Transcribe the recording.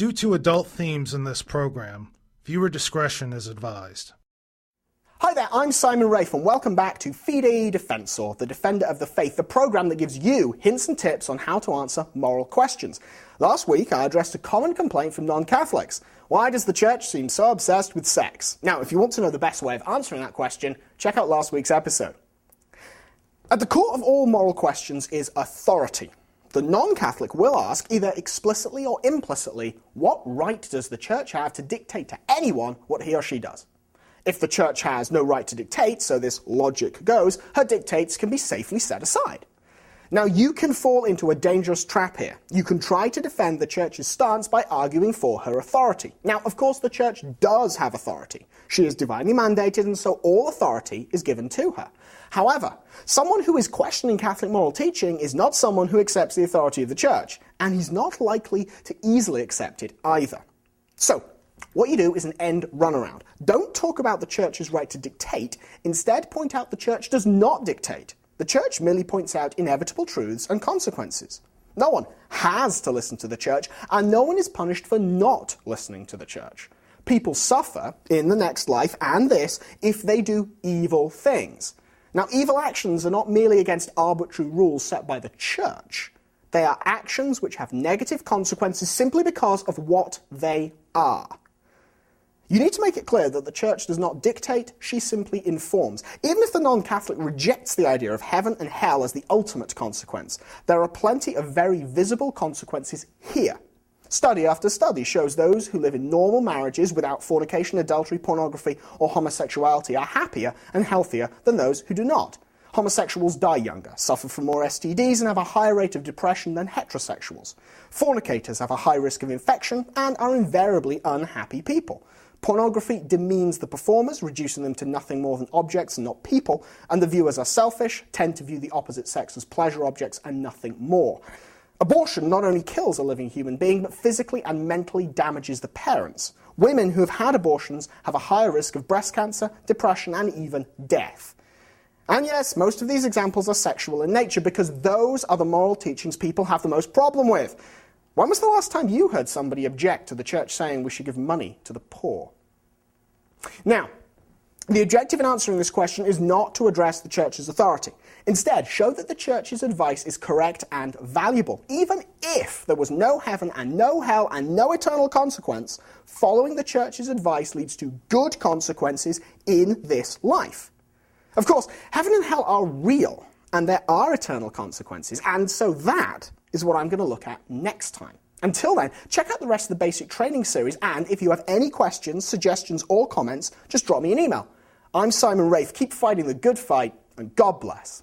Due to adult themes in this program, viewer discretion is advised. Hi there, I'm Simon Rafe and welcome back to Fide Defensor, the Defender of the Faith, the program that gives you hints and tips on how to answer moral questions. Last week I addressed a common complaint from non-Catholics. Why does the church seem so obsessed with sex? Now, if you want to know the best way of answering that question, check out last week's episode. At the core of all moral questions is authority. The non-Catholic will ask, either explicitly or implicitly, what right does the church have to dictate to anyone what he or she does? If the church has no right to dictate, so this logic goes, her dictates can be safely set aside. Now, you can fall into a dangerous trap here. You can try to defend the church's stance by arguing for her authority. Now, of course, the church does have authority. She is divinely mandated, and so all authority is given to her. However, someone who is questioning Catholic moral teaching is not someone who accepts the authority of the church, and he's not likely to easily accept it either. So, what you do is an end runaround. Don't talk about the church's right to dictate. Instead, point out the church does not dictate. The church merely points out inevitable truths and consequences. No one has to listen to the church, and no one is punished for not listening to the church. People suffer in the next life and this if they do evil things. Now, evil actions are not merely against arbitrary rules set by the church. They are actions which have negative consequences simply because of what they are. You need to make it clear that the church does not dictate, she simply informs. Even if the non-Catholic rejects the idea of heaven and hell as the ultimate consequence, there are plenty of very visible consequences here. Study after study shows those who live in normal marriages without fornication, adultery, pornography, or homosexuality are happier and healthier than those who do not. Homosexuals die younger, suffer from more STDs, and have a higher rate of depression than heterosexuals. Fornicators have a high risk of infection and are invariably unhappy people. Pornography demeans the performers, reducing them to nothing more than objects and not people, and the viewers are selfish, tend to view the opposite sex as pleasure objects and nothing more. Abortion not only kills a living human being, but physically and mentally damages the parents. Women who have had abortions have a higher risk of breast cancer, depression, and even death. And yes, most of these examples are sexual in nature because those are the moral teachings people have the most problem with. When was the last time you heard somebody object to the church saying we should give money to the poor? Now, the objective in answering this question is not to address the church's authority. Instead, show that the church's advice is correct and valuable. Even if there was no heaven and no hell and no eternal consequence, following the church's advice leads to good consequences in this life. Of course, heaven and hell are real, and there are eternal consequences, and so that is what I'm going to look at next time. Until then, check out the rest of the basic training series, and if you have any questions, suggestions, or comments, just drop me an email. I'm Simon Rafe. Keep fighting the good fight, and God bless.